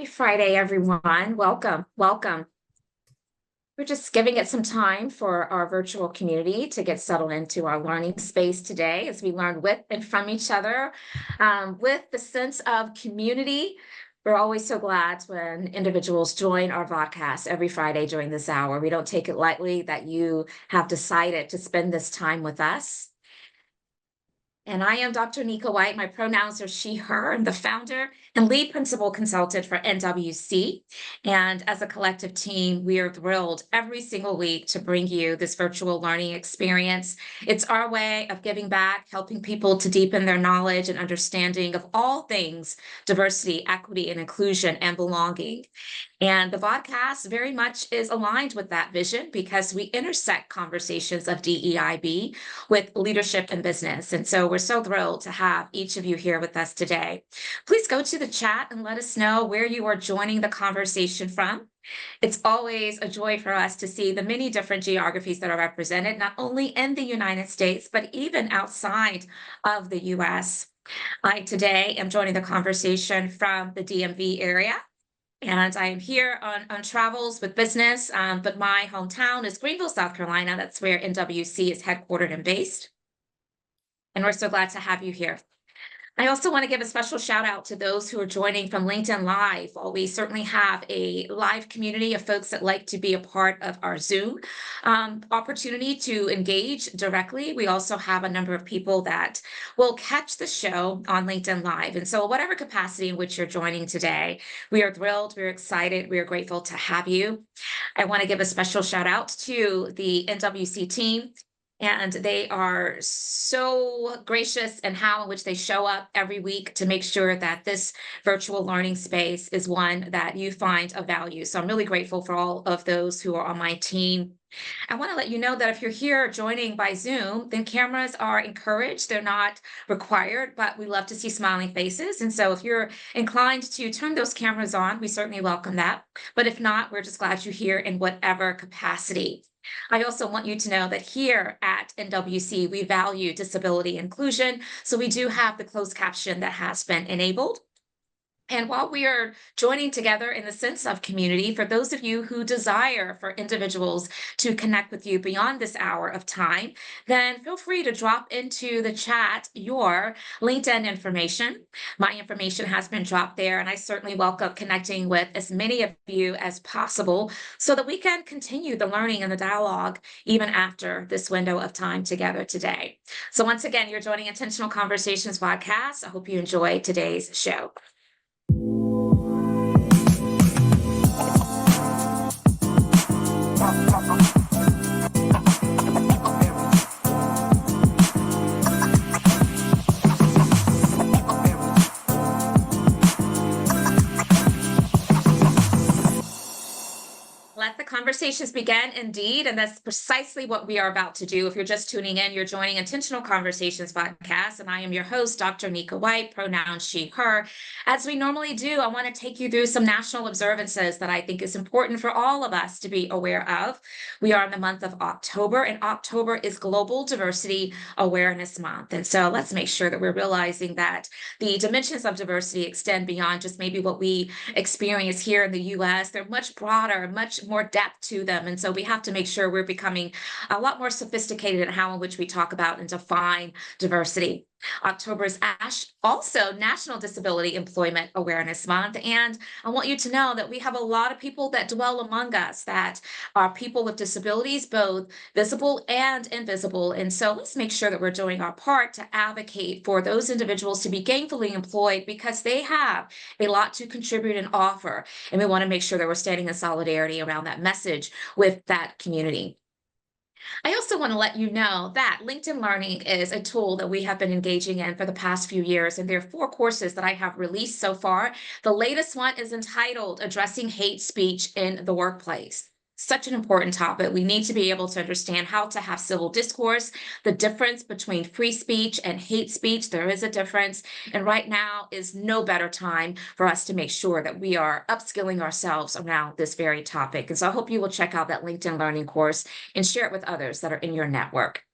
Happy Friday, everyone. Welcome, welcome. We're just giving it some time for our virtual community to get settled into our learning space today as we learn with and from each other with the sense of community. We're always so glad when individuals join our podcast every Friday during this hour. We don't take it lightly that you have decided to spend this time with us. And I am Dr. Nika White. My pronouns are she, her. I'm the founder and lead principal consultant for NWC. And as a collective team, we are thrilled every single week to bring you this virtual learning experience. It's our way of giving back, helping people to deepen their knowledge and understanding of all things diversity, equity, and inclusion and belonging. And the vodcast very much is aligned with that vision because we intersect conversations of DEIB with leadership and business. And so we're so thrilled to have each of you here with us today. Please go to the chat and let us know where you are joining the conversation from. It's always a joy for us to see the many different geographies that are represented, not only in the United States, but even outside of the US. I today am joining the conversation from the DMV area. And I am here on travels with business, but my hometown is Greenville, South Carolina. That's where NWC is headquartered and based. And we're so glad to have you here. I also want to give a special shout out to those who are joining from LinkedIn Live. Well, we certainly have a live community of folks that like to be a part of our Zoom opportunity to engage directly. We also have a number of people that will catch the show on LinkedIn Live. And so whatever capacity in which you're joining today, we are thrilled, we're excited, we are grateful to have you. I want to give a special shout out to the NWC team. And they are so gracious in how in which they show up every week to make sure that this virtual learning space is one that you find of value. So I'm really grateful for all of those who are on my team. I want to let you know that if you're here joining by Zoom, then cameras are encouraged. They're not required, but we love to see smiling faces. And so if you're inclined to turn those cameras on, we certainly welcome that. But if not, we're just glad you're here in whatever capacity. I also want you to know that here at NWC, we value disability inclusion. So we do have the closed caption that has been enabled. And while we are joining together in the sense of community, for those of you who desire for individuals to connect with you beyond this hour of time, then feel free to drop into the chat your LinkedIn information. My information has been dropped there, and I certainly welcome connecting with as many of you as possible so that we can continue the learning and the dialogue even after this window of time together today. So once again, you're joining Intentional Conversations VodCast. I hope you enjoy today's show. Let the conversations begin, indeed, and that's precisely what we are about to do. If you're just tuning in, you're joining Intentional Conversations VodCast, and I am your host, Dr. Nika White, pronouns she, her. As we normally do, I want to take you through some national observances that I think is important for all of us to be aware of. We are in the month of October, and October is Global Diversity Awareness Month. And so let's make sure that we're realizing that the dimensions of diversity extend beyond just maybe what we experience here in the US. They're much broader, much more depth to them. And so we have to make sure we're becoming a lot more sophisticated in how in which we talk about and define diversity. October is also National Disability Employment Awareness Month. And I want you to know that we have a lot of people that dwell among us that are people with disabilities, both visible and invisible. And so let's make sure that we're doing our part to advocate for those individuals to be gainfully employed because they have a lot to contribute and offer. And we want to make sure that we're standing in solidarity around that message with that community. I also want to let you know that LinkedIn Learning is a tool that we have been engaging in for the past few years, and there are 4 courses that I have released so far. The latest one is entitled Addressing Hate Speech in the Workplace. Such an important topic. We need to be able to understand how to have civil discourse, the difference between free speech and hate speech. There is a difference. And right now is no better time for us to make sure that we are upskilling ourselves around this very topic. And so I hope you will check out that LinkedIn Learning course and share it with others that are in your network.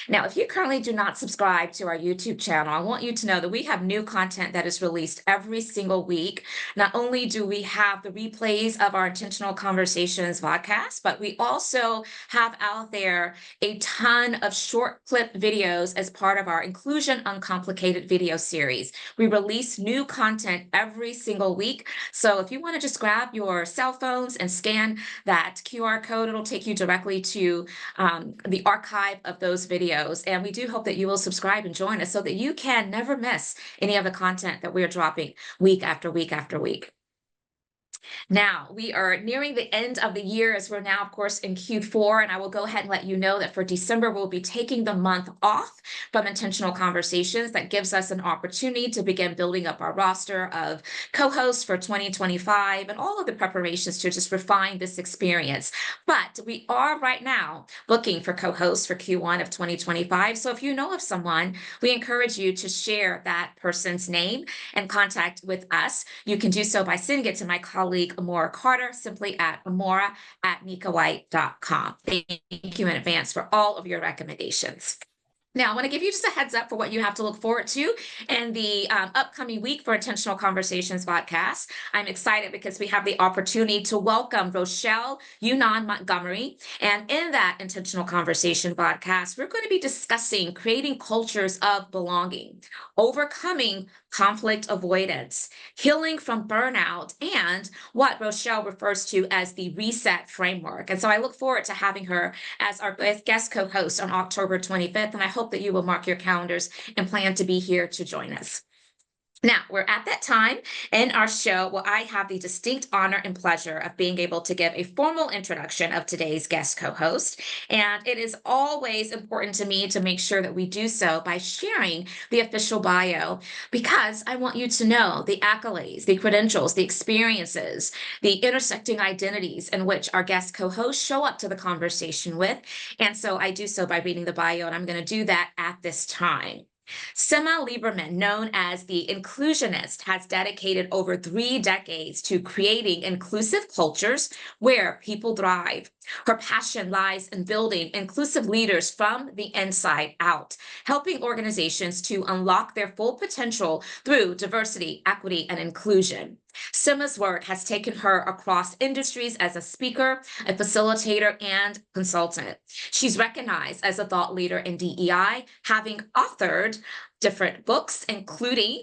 Now, if you currently do not subscribe to our YouTube channel, I want you to know that we have new content that is released every single week. Not only do we have the replays of our Intentional Conversations VodCast, but we also have out there a ton of short clip videos as part of our Inclusion Uncomplicated video series. We release new content every single week. So if you want to just grab your cell phones and scan that QR code, it'll take you directly to the archive of those videos. And we do hope that you will subscribe and join us so that you can never miss any of the content that we're dropping week after week after week. Now, we are nearing the end of the year as we're now, of course, in Q4, and I will go ahead and let you know that for December, we'll be taking the month off from Intentional Conversations. That gives us an opportunity to begin building up our roster of co-hosts for 2025 and all of the preparations to just refine this experience. But we are right now looking for co-hosts for Q1 of 2025. So if you know of someone, we encourage you to share that person's name and contact with us. You can do so by sending it to my colleague, Amora Carter, simply at amora@nikawhite.com. Thank you in advance for all of your recommendations. Now, I want to give you just a heads up for what you have to look forward to in the upcoming week for Intentional Conversations VodCast. I'm excited because we have the opportunity to welcome Rochelle Yunnan Montgomery. And in that Intentional Conversation VodCast, we're going to be discussing creating cultures of belonging, overcoming conflict avoidance, healing from burnout, and what Rochelle refers to as the reset framework. And so I look forward to having her as our guest co-host on October 25th. And I hope that you will mark your calendars and plan to be here to join us. Now, we're at that time in our show where I have the distinct honor and pleasure of being able to give a formal introduction of today's guest co-host. And it is always important to me to make sure that we do so by sharing the official bio, because I want you to know the accolades, the credentials, the experiences, the intersecting identities in which our guest co-hosts show up to the conversation with. And so I do so by reading the bio, and I'm going to do that at this time. Simma Lieberman, known as the Inclusionist, has dedicated over 3 decades to creating inclusive cultures where people thrive. Her passion lies in building inclusive leaders from the inside out, helping organizations to unlock their full potential through diversity, equity, and inclusion. Simma's work has taken her across industries as a speaker, a facilitator, and consultant. She's recognized as a thought leader in DEI, having authored different books, including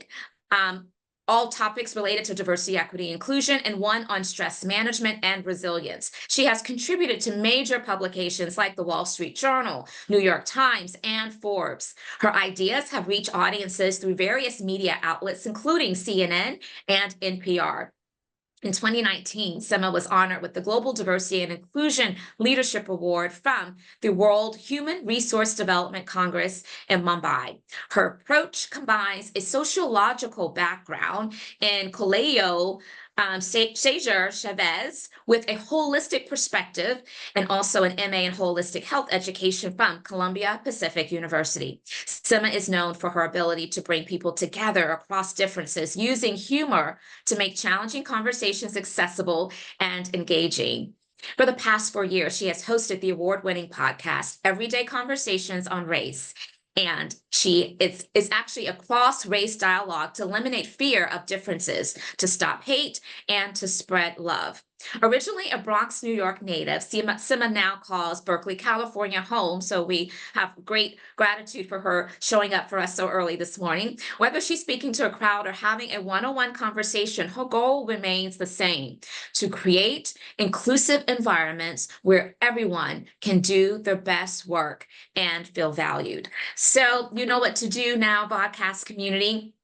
all topics related to diversity, equity, inclusion, and one on stress management and resilience. She has contributed to major publications like the Wall Street Journal, New York Times, and Forbes. Her ideas have reached audiences through various media outlets, including CNN and NPR. In 2019, Simma was honored with the Global Diversity and Inclusion Leadership Award from the World Human Resource Development Congress in Mumbai. Her approach combines a sociological background in Colegio Cesar Chavez with a holistic perspective, and also an MA in holistic health education from Columbia Pacific University. Simma is known for her ability to bring people together across differences, using humor to make challenging conversations accessible and engaging. For the past 4 years, she has hosted the award-winning podcast, Everyday Conversations on Race. And it's actually a cross-race dialogue to eliminate fear of differences, to stop hate, and to spread love. Originally a Bronx, New York native, Simma now calls Berkeley, California home, so we have great gratitude for her showing up for us so early this morning. Whether she's speaking to a crowd or having a one-on-one conversation, her goal remains the same: to create inclusive environments where everyone can do their best work and feel valued. So you know what to do now, VodCast community.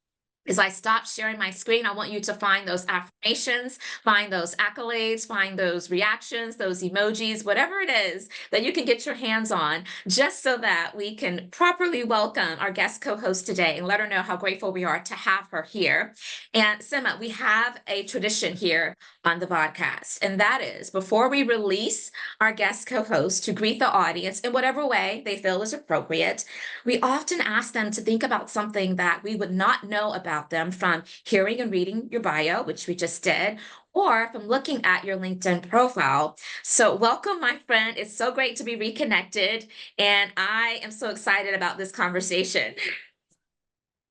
As I stop sharing my screen, I want you to find those affirmations, find those accolades, find those reactions, those emojis, whatever it is that you can get your hands on, just so that we can properly welcome our guest co-host today and let her know how grateful we are to have her here. And Simma, we have a tradition here on the VodCast, and that is, before we release our guest co-host to greet the audience in whatever way they feel is appropriate, we often ask them to think about something that we would not know about them from hearing and reading your bio, which we just did, or from looking at your LinkedIn profile. So, welcome, my friend. It's so great to be reconnected, and I am so excited about this conversation.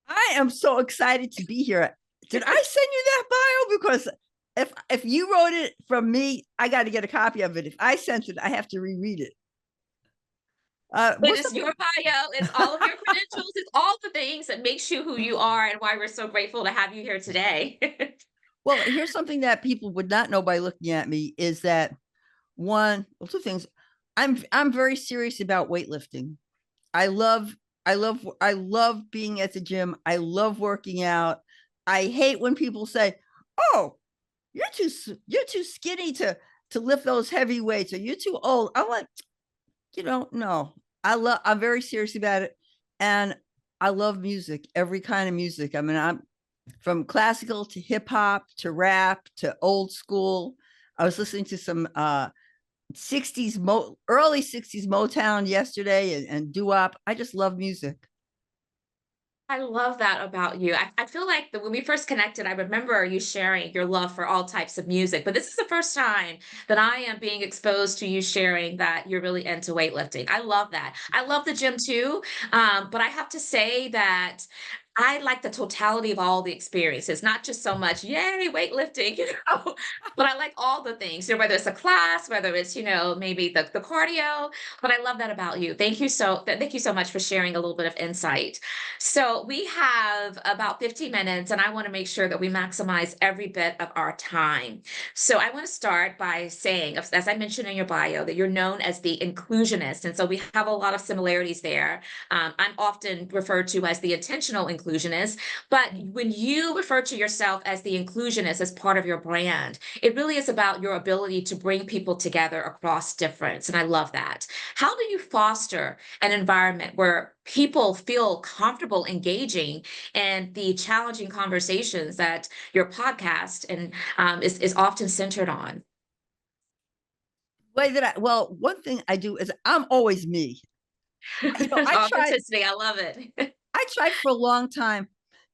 I am so excited to be here. Did I send you that bio? Because if you wrote it from me, I got to get a copy of it. If I sent it, I have to reread it. It What's is up? your bio, it's all of your credentials, it's all the things that makes you who you are and why we're so grateful to have you here today. Well, here's something that people would not know by looking at me is that two things. I'm very serious about weightlifting. I love I love being at the gym. I love working out. I hate when people say, "Oh, you're too skinny to lift those heavy weights, or you're too old." I'm like, no. I'm very serious about it, and I love music, every kind of music. I mean, I'm from classical to hip hop to rap to old school. I was listening to some 60s early 60s Motown yesterday, and doo-wop. I just love music. I love that about you. I feel like that when we first connected, I remember you sharing your love for all types of music, but this is the first time that I am being exposed to you sharing that you're really into weightlifting. I love that. I love the gym too, but I have to say that I like the totality of all the experiences, not just so much, yay, weightlifting, but I like all the things, whether it's a class, whether it's, maybe the cardio, but I love that about you. Thank you so much for sharing a little bit of insight. So we have about 50 minutes, and I want to make sure that we maximize every bit of our time. So I want to start by saying, as I mentioned in your bio, that you're known as the inclusionist. And so we have a lot of similarities there. I'm often referred to as the intentional inclusionist, but when you refer to yourself as the inclusionist as part of your brand, it really is about your ability to bring people together across difference. And I love that. How do you foster an environment where people feel comfortable engaging in the challenging conversations that your podcast is often centered on? One thing I do is I'm always me. I tried Authenticity, I love it. I tried for a long time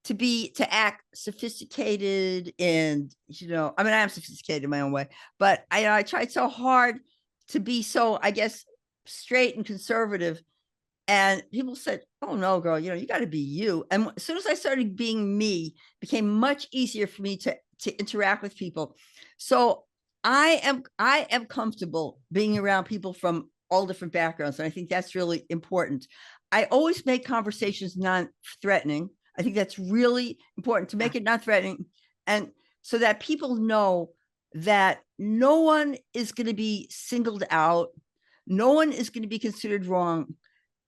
to act sophisticated, and I mean, I am sophisticated in my own way, but I tried so hard to be so, I guess, straight and conservative. And people said, "Oh no, girl, you got to be you." And as soon as I started being me, it became much easier for me to interact with people. So I am comfortable being around people from all different backgrounds, and I think that's really important. I always make conversations non-threatening. I think that's really important to Yeah. make it non-threatening, and so that people know that no one is going to be singled out, no one is going to be considered wrong,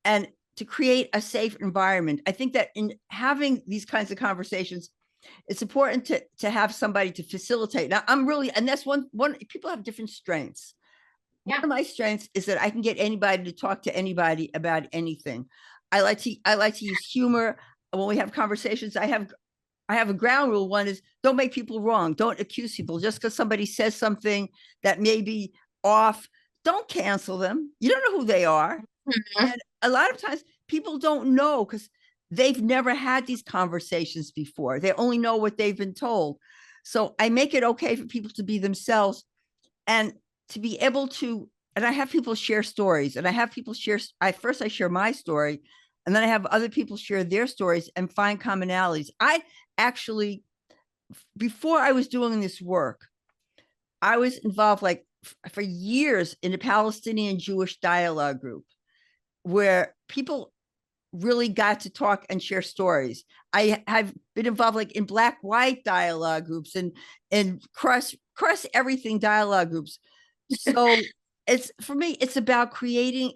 and to create a safe environment. I think that in having these kinds of conversations, it's important to have somebody to facilitate. Now, and that's one people have different strengths. One Yeah. of my strengths is that I can get anybody to talk to anybody about anything. I like to use humor when we have conversations. I have a ground rule. One is, don't make people wrong. Don't accuse people just because somebody says something that may be off. Don't cancel them. You don't know who they are. Mhm. And a lot of times people don't know because they've never had these conversations before. They only know what they've been told. So I make it okay for people to be themselves, and to be able to, and I have people share stories, and I have people share, I share my story, and then I have other people share their stories and find commonalities. I actually, before I was doing this work, I was involved like for years in a Palestinian Jewish dialogue group where people really got to talk and share stories. I have been involved like in black white dialogue groups and cross everything dialogue groups. So it's, for me, it is about creating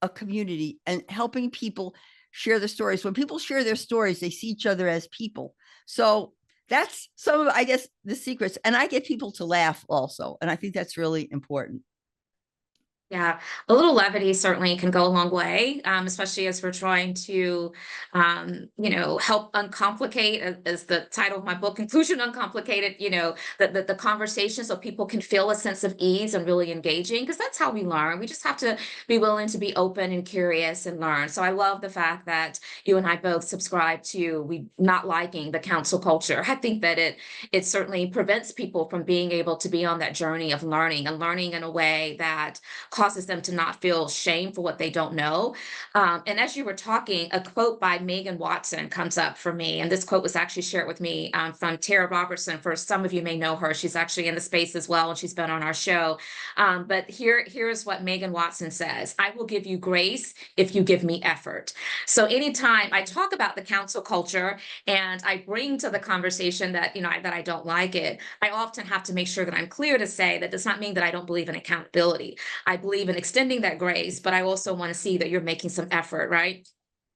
a community and helping people share their stories. When people share their stories, they see each other as people. So that's some of, I guess, the secrets. And I get people to laugh also. And I think that's really important. Yeah, a little levity certainly can go a long way, especially as we're trying to, help uncomplicate, as the title of my book, Inclusion Uncomplicated, the conversation so people can feel a sense of ease and really engaging, because that's how we learn. We just have to be willing to be open and curious and learn. So I love the fact that you and I both subscribe to we not liking the council culture. I think that it certainly prevents people from being able to be on that journey of learning and learning in a way that causes them to not feel shame for what they don't know. And as you were talking, a quote by Megan Watson comes up for me. And this quote was actually shared with me from Tara Robertson. For some of you may know her. She's actually in the space as well, and she's been on our show. But here's what Megan Watson says: I will give you grace if you give me effort. So anytime I talk about the council culture and I bring to the conversation that, that I don't like it, I often have to make sure that I'm clear to say that does not mean that I don't believe in accountability. I believe in extending that grace, but I also want to see that you're making some effort, right?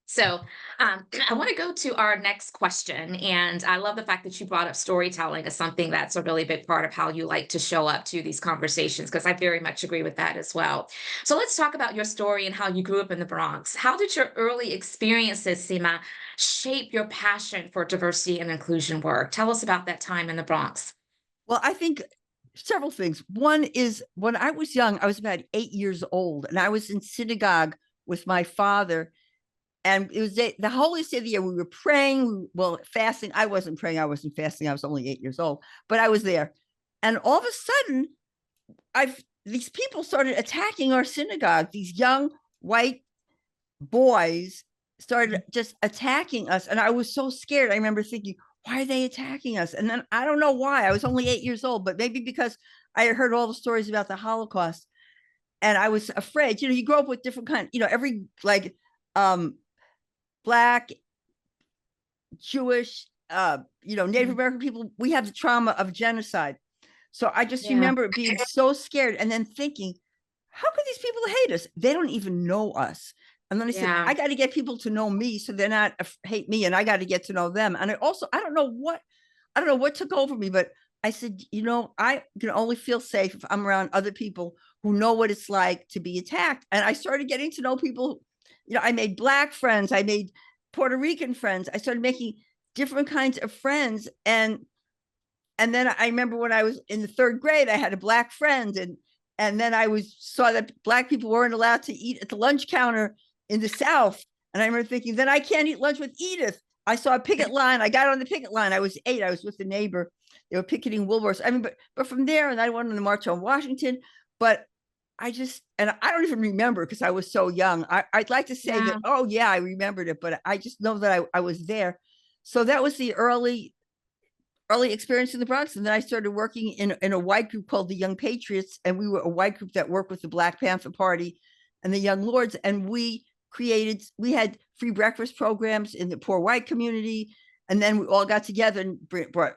So I want to go to our next question. And I love the fact that you brought up storytelling as something that's a really big part of how you like to show up to these conversations, because I very much agree with that as well. So let's talk about your story and how you grew up in the Bronx. How did your early experiences, Simma, shape your passion for diversity and inclusion work? Tell us about that time in the Bronx. Well, I think several things. One is when I was young, I was about 8 years old, and I was in synagogue with my father. And it was the holiest day of the year. We were praying, fasting. I wasn't praying. I wasn't fasting. I was only 8 years old, but I was there. And all of a sudden, these people started attacking our synagogue. These young white boys started just attacking us. And I was so scared. I remember thinking, why are they attacking us? And then I don't know why. I was only 8 years old, but maybe because I had heard all the stories about the Holocaust. And I was afraid. You grow up with different kinds, every Black, Jewish, Native American people, we have the trauma of genocide. So I just remember being so scared and then thinking, how could these people hate us? They don't even know us. And then I said, I got to get people to know me so they're not hate me, and I got to get to know them. And I don't know what took over me, but I said, I can only feel safe if I'm around other people who know what it's like to be attacked. And I started getting to know people. I made Black friends. I made Puerto Rican friends. I started making different kinds of friends. And then I remember when I was in the third grade, I had a Black friend. And then I saw that Black people weren't allowed to eat at the lunch counter in the South. And I remember thinking, then I can't eat lunch with Edith. I saw a picket line. I got on the picket line. I was 8. I was with a neighbor. They were picketing Woolworths. I mean, but from there, and I went on the March on Washington. But I don't even remember because I was so young. I'd like to say that, oh yeah, I remembered it, but I just know that I was there. So that was the early experience in the Bronx. And then I started working in a white group called the Young Patriots. And we were a white group that worked with the Black Panther Party and the Young Lords. And we had free breakfast programs in the poor white community. And then we all got together and brought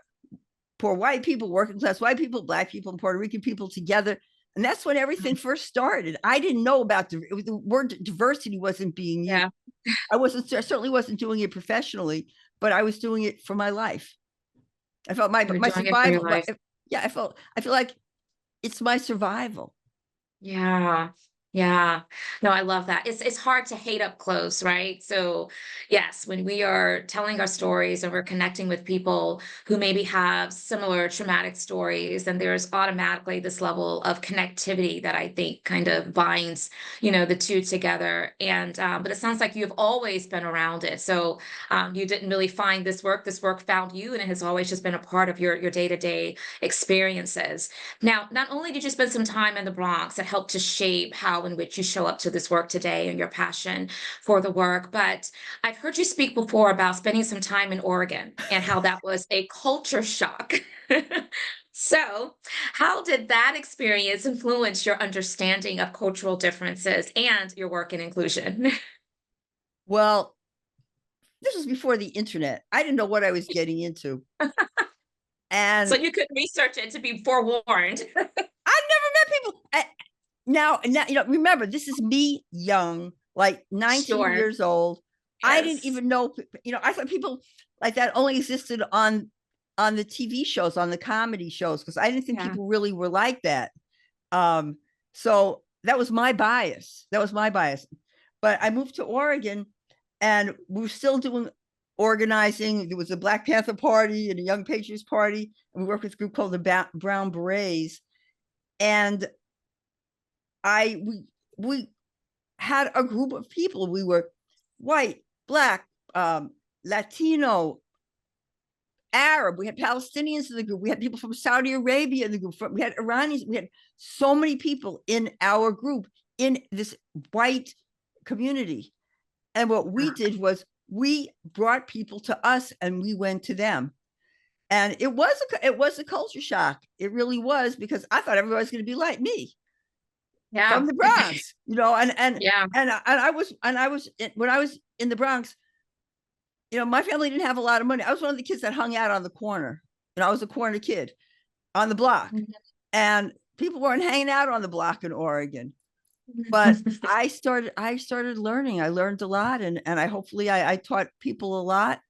poor white people, working class white people, Black people, and Puerto Rican people together. And that's when everything first started. I didn't know about the word diversity wasn't being used. Yeah. I certainly wasn't doing it professionally, but I was doing it for my life. I felt my survival. I feel like it's my survival. Yeah. Yeah. No, I love that. It's hard to hate up close, right? So yes, when we are telling our stories and we're connecting with people who maybe have similar traumatic stories, then there's automatically this level of connectivity that I think kind of binds, the two together. And but it sounds like you've always been around it. So you didn't really find this work. This work found you, and it has always just been a part of your day-to-day experiences. Now, not only did you spend some time in the Bronx that helped to shape how in which you show up to this work today and your passion for the work, but I've heard you speak before about spending some time in Oregon and how that was a culture shock. So, how did that experience influence your understanding of cultural differences and your work in inclusion? Well, this was before the internet. I didn't know what I was getting into. And so you couldn't research it to be forewarned. I've never met people. Now, remember, this is me young, like 19 years old. Yes. I didn't even know, I thought people like that only existed on the TV shows, on the comedy shows, because I didn't think people really were like that. So that was my bias. That was my bias. But I moved to Oregon, and we were still doing organizing. There was a Black Panther Party and a Young Patriots Party, and we worked with a group called the Brown Berets. And we had a group of people. We were white, Black, Latino, Arab. We had Palestinians in the group. We had people from Saudi Arabia in the group. We had Iranians. We had so many people in our group in this white community. And what we did was we brought people to us and we went to them. And it was a culture shock. It really was, because I thought everybody was going to be like me. Yeah. From the Bronx, and Yeah. I was when I was in the Bronx, my family didn't have a lot of money. I was one of the kids that hung out on the corner. I was a corner kid on the block, and people weren't hanging out on the block in Oregon. But I started learning. I learned a lot, and I taught people a lot.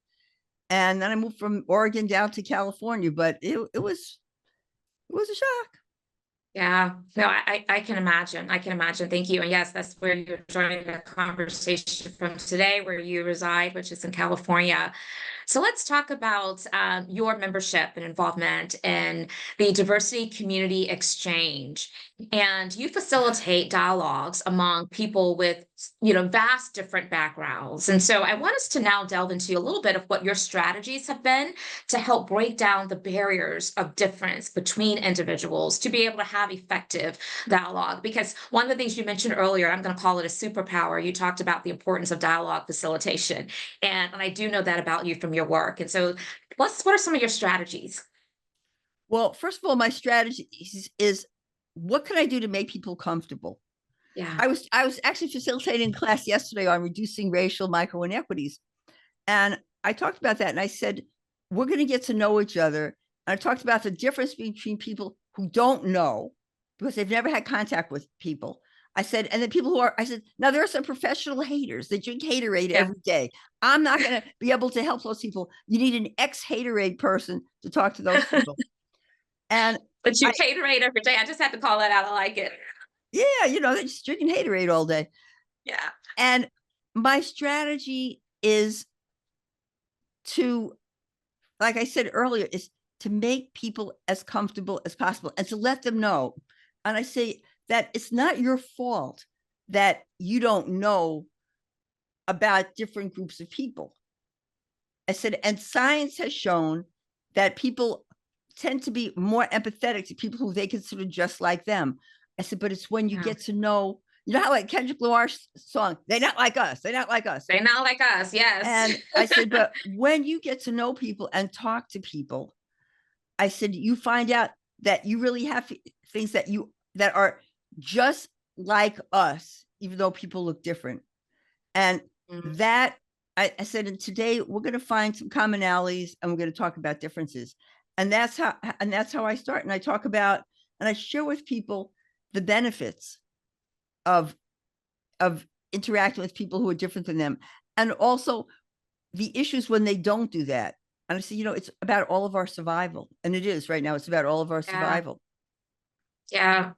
And then I moved from Oregon down to California, but it was a shock. Yeah, no, I can imagine. I can imagine. Thank you. And yes, that's where you're joining the conversation from today, where you reside, which is in California. So let's talk about your membership and involvement in the Diversity Community Exchange. And you facilitate dialogues among people with, vast different backgrounds. And so I want us to now delve into a little bit of what your strategies have been to help break down the barriers of difference between individuals to be able to have effective dialogue. Because one of the things you mentioned earlier, I'm going to call it a superpower. You talked about the importance of dialogue facilitation. And I do know that about you from your work. And so what are some of your strategies? Well, first of all, my strategy is what can I do to make people comfortable? Yeah. I was actually facilitating a class yesterday on reducing racial micro inequities. And I talked about that. And I said, we're going to get to know each other. And I talked about the difference between people who don't know because they've never had contact with people. I said, and then people who are, I said, now there are some professional haters that drink haterade every day. I'm not going to be able to help those people. You need an ex-haterade person to talk to those people. But you haterade every day. I just had to call that out. I like it. Yeah, they're just drinking haterade all day. Yeah. And my strategy is to, like I said earlier, is to make people as comfortable as possible and to let them know. And I say that it's not your fault that you don't know about different groups of people. I said, and science has shown that people tend to be more empathetic to people who they consider just like them. I said, but it's when you get to know, how like Kendrick Lamar's song, they're not like us. They're not like us. They're not like us. Yes. And I said, but when you get to know people and talk to people, I said, you find out that you really have things that are just like us, even though people look different. And that I said, and today we're going to find some commonalities and we're going to talk about differences. And that's how I start. And I talk about, and I share with people the benefits of interacting with people who are different than them. And also the issues when they don't do that. And I say, it's about all of our survival. And it is right now. It's about all of our survival. Yeah.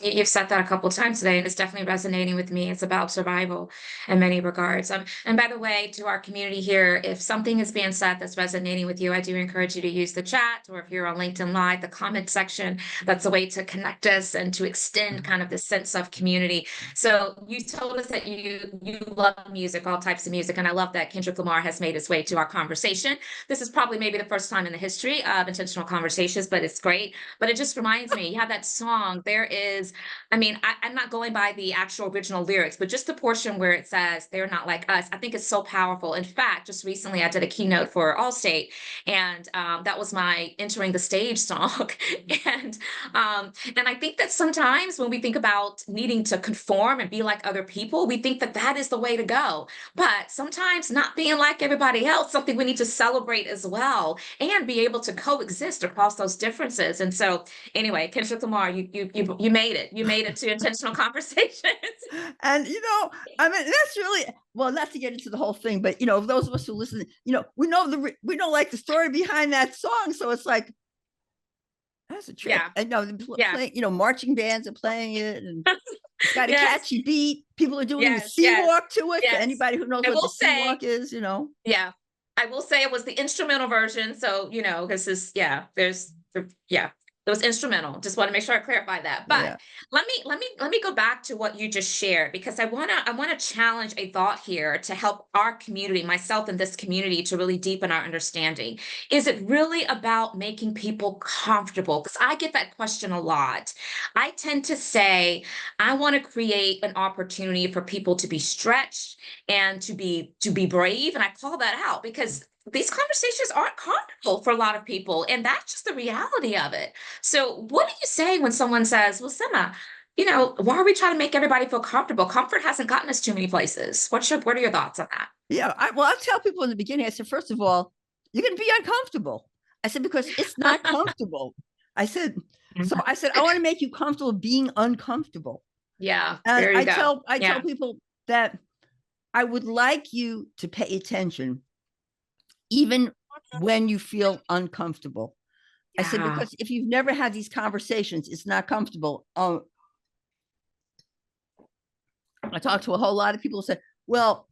You've said that a couple of times today, and it's definitely resonating with me. It's about survival in many regards. And by the way, to our community here, if something is being said that's resonating with you, I do encourage you to use the chat, or if you're on LinkedIn Live, the comment section. That's a way to connect us and to extend kind of the sense of community. So you told us that you love music, all types of music, and I love that Kendrick Lamar has made his way to our conversation. This is probably maybe the first time in the history of Intentional Conversations, but it's great. But it just reminds me, you have that song. There is, I'm not going by the actual original lyrics, but just the portion where it says they're not like us. I think it's so powerful. In fact, just recently I did a keynote for Allstate, and that was my entering the stage song. and I think that sometimes when we think about needing to conform and be like other people, we think that that is the way to go. But sometimes not being like everybody else, something we need to celebrate as well, and be able to coexist across those differences. And so anyway, Kendrick Lamar, you made it. You made it to Intentional Conversations. And that's really, well, not to get into the whole thing, but those of us who listen, we know like the story behind that song. So it's like, That's a trip. Yeah. I know, Yeah. play, marching bands are playing it, and it's got a Yes. catchy beat. People are doing the Yes. sea Yes. walk to it. For Yes. anybody who knows I what will the sea say, walk is, yeah, I will say it was the instrumental version. So, this is, yeah, yeah, it was instrumental. Just want to make sure I clarify that. But yeah. let me go back to what you just shared, because I want to challenge a thought here to help our community, myself and this community, to really deepen our understanding. Is it really about making people comfortable? Because I get that question a lot. I tend to say I want to create an opportunity for people to be stretched and to be brave. And I call that out because these conversations aren't comfortable for a lot of people. And that's just the reality of it. So what do you say when someone says, well, Simma, why are we trying to make everybody feel comfortable? Comfort hasn't gotten us too many places. What are your thoughts on that? Yeah. I'll tell people in the beginning, I said, first of all, you're going to be uncomfortable. I said, because it's not comfortable. I said, so I said, I want to make you comfortable being uncomfortable. Yeah, And there you go. I Yeah. tell people that I would like you to pay attention, even when you feel uncomfortable. I said, Yeah. because if you've never had these conversations, it's not comfortable. I talked to a whole lot of people who said, well,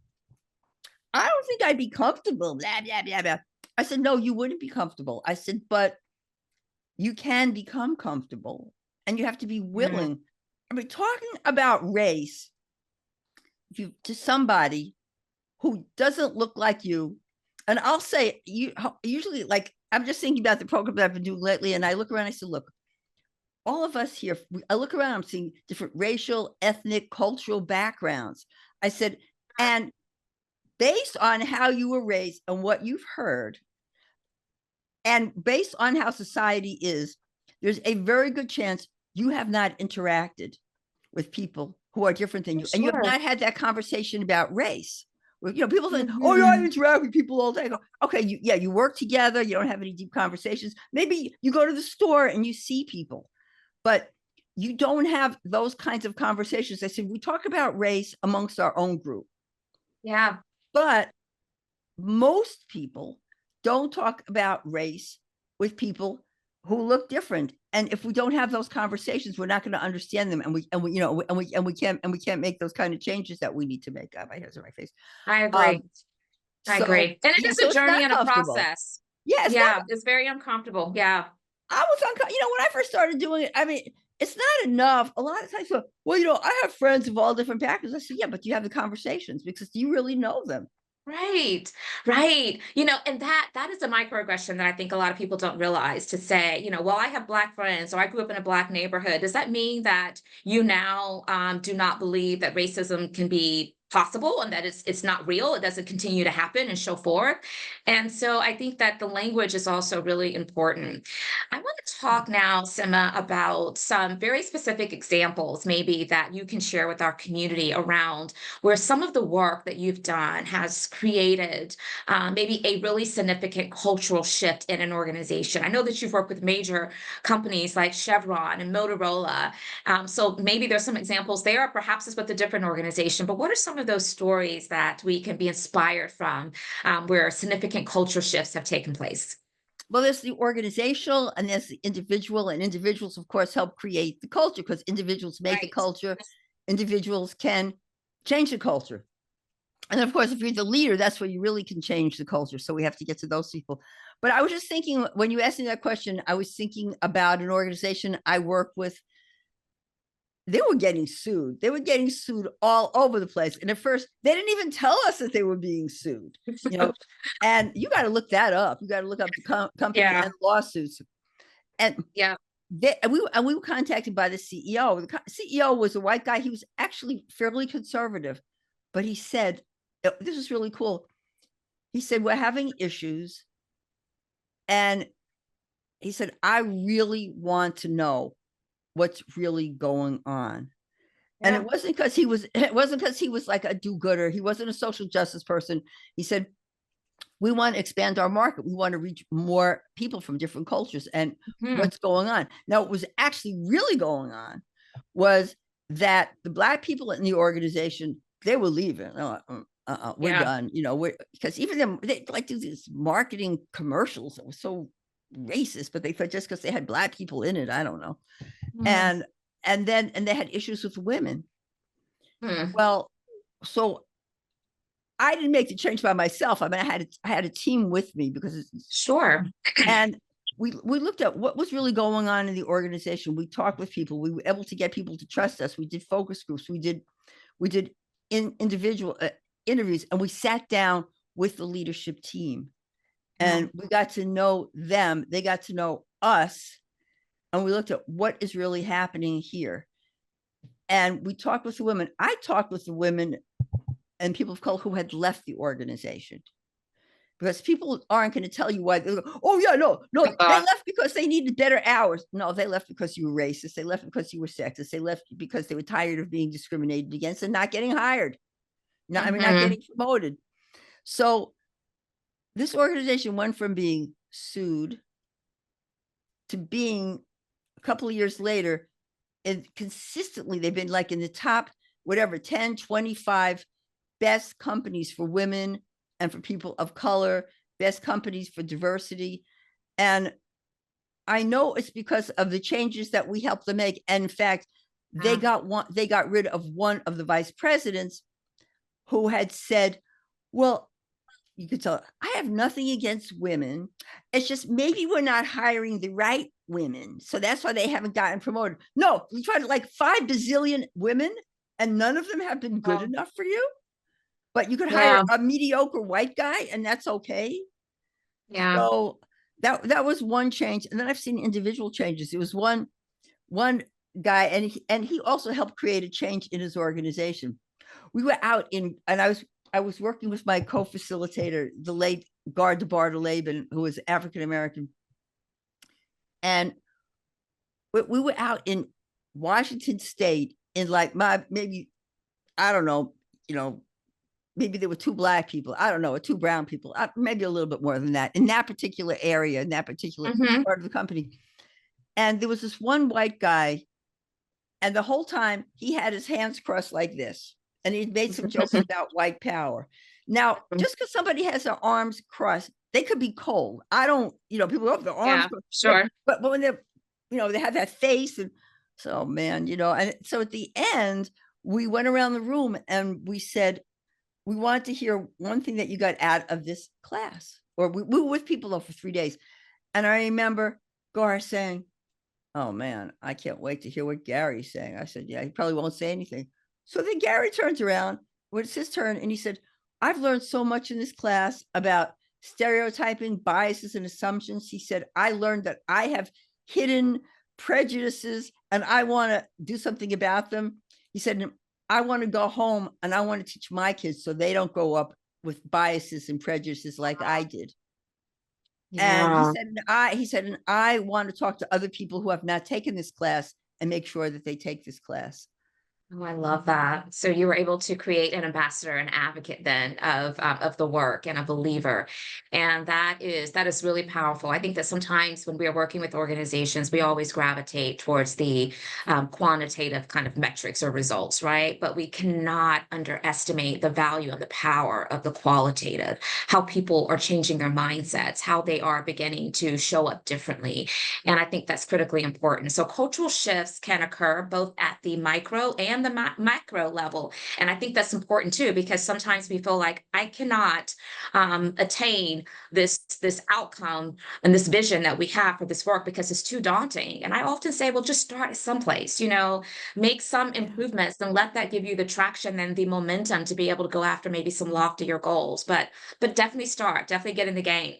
I don't think I'd be comfortable, blah, blah, blah, blah. I said, no, you wouldn't be comfortable. I said, but you can become comfortable, and you have to be willing. I mean, talking about race, if you to somebody who doesn't look like you, and I'll say, you usually, like, I'm just thinking about the program that I've been doing lately, and I look around, I said, look, all of us here, I look around, I'm seeing different racial, ethnic, cultural backgrounds. I said, and based on how you were raised and what you've heard, and based on how society is, there's a very good chance you have not interacted with people who are different than you, and you have Sure. not had that conversation about race. People think, oh, yeah, I Mhm. interact with people all day. I go, okay, you work together, you don't have any deep conversations. Maybe you go to the store and you see people, but you don't have those kinds of conversations. I said, we talk about race amongst our own group, Yeah. but most people don't talk about race with people who look different. And if we don't have those conversations, we're not going to understand them. And we can't make those kind of changes that we need to make. My hair's in my face. I Um, agree. I so agree. And it yeah, is so a it's journey not and a comfortable. process. Yeah, it's not. Yeah, it's very uncomfortable. Yeah. I was uncomfortable. When I first started doing it, I mean, it's not enough. A lot of times, well, I have friends of all different backgrounds. I said, yeah, but do you have the conversations? Because do you really know them? Right, right. And that is a microaggression that I think a lot of people don't realize, to say, well, I have Black friends, or I grew up in a Black neighborhood. Does that mean that you now do not believe that racism can be possible, and that it's not real? It doesn't continue to happen and show forth. And so I think that the language is also really important. I want to talk now, Simma, about some very specific examples maybe that you can share with our community around where some of the work that you've done has created maybe a really significant cultural shift in an organization. I know that you've worked with major companies like Chevron and Motorola. So maybe there's some examples there, perhaps it's with a different organization, but what are some of those stories that we can be inspired from, where significant culture shifts have taken place? Well, there's the organizational and there's the individual, and individuals, of course, help create the culture, because individuals make the Right. culture. Individuals can change the culture. And of course, if you're the leader, that's where you really can change the culture. So we have to get to those people. But I was just thinking, when you asked me that question, I was thinking about an organization I work with. They were getting sued. They were getting sued all over the place. And at first, they didn't even tell us that they were being sued, and you got to look that up. You got to look up the company Yeah. and lawsuits. And Yeah. we were contacted by the CEO. The CEO was a white guy. He was actually fairly conservative, but he said, this is really cool. He said, we're having issues. And he said, I really want to know what's really going on. And Yeah. it wasn't because he was like a do-gooder. He wasn't a social justice person. He said, we want to expand our market. We want to reach more people from different cultures. And Mhm. what's going on now, what was actually really going on was that the Black people in the organization, they were leaving. We're Yeah. done. Because even them, they like do these marketing commercials that were so racist, but they thought just because they had Black people in it, I don't know. Mm. And they had issues with women. Mm. Well, so I didn't make the change by myself. I mean, I had a team with me because Sure. and we looked at what was really going on in the organization. We talked with people. We were able to get people to trust us. We did focus groups. We did individual interviews, and we sat down with the leadership team, and we got to know them. They got to know us, and we looked at what is really happening here. And we talked with the women. I talked with the women and people of color who had left the organization, because people aren't going to tell you why. Go, oh yeah, no, they left because they needed better hours. No, they left because you were racist. They left because you were sexist. They left because they were tired of being discriminated against and not getting hired. Not getting promoted. So this organization went from being sued to being, a couple of years later, and consistently they've been like in the top, whatever, 10, 25 best companies for women and for people of color, best companies for diversity. And I know it's because of the changes that we helped them make. And in fact, they got rid of one of the vice presidents who had said, well, you could tell, I have nothing against women. It's just maybe we're not hiring the right women. So that's why they haven't gotten promoted. No, we tried like 5 bazillion women and none of them have been good enough for you. But you could hire a mediocre white guy and that's okay. Yeah. So that was one change. And then I've seen individual changes. It was one guy, and he also helped create a change in his organization. We were out and I was working with my co-facilitator, the late Garda Lieberman, who was African American. And we were out in Washington State in like maybe, I don't know, maybe there were 2 Black people, I don't know, or 2 brown people, maybe a little bit more than that in that particular area, in that particular part of the company. And there was this one white guy, and the whole time he had his hands crossed like this. And he made some jokes about white power. Now, just because somebody has their arms crossed, they could be cold. I don't, people have their arms crossed. Sure. But when they're, they have that face. And so, man, and so at the end, we went around the room and we said, we wanted to hear one thing that you got out of this class. Or we were with people though for 3 days. And I remember Gar saying, oh man, I can't wait to hear what Gary's saying. I said, yeah, he probably won't say anything. So then Gary turns around when it's his turn and he said, I've learned so much in this class about stereotyping, biases, and assumptions. He said, I learned that I have hidden prejudices and I want to do something about them. He said, I want to go home and I want to teach my kids so they don't grow up with biases and prejudices like I did. And he said, and I want to talk to other people who have not taken this class and make sure that they take this class. Oh, I love that. So you were able to create an ambassador, an advocate then of the work and a believer. And that is really powerful. I think that sometimes when we are working with organizations, we always gravitate towards the quantitative kind of metrics or results, right? But we cannot underestimate the value and the power of the qualitative, how people are changing their mindsets, how they are beginning to show up differently. And I think that's critically important. So cultural shifts can occur both at the micro and the macro level. And I think that's important too, because sometimes we feel like I cannot attain this outcome and this vision that we have for this work because it's too daunting. And I often say, well, just start at someplace, make some improvements and let that give you the traction and the momentum to be able to go after maybe some loftier goals. But definitely definitely get in the game.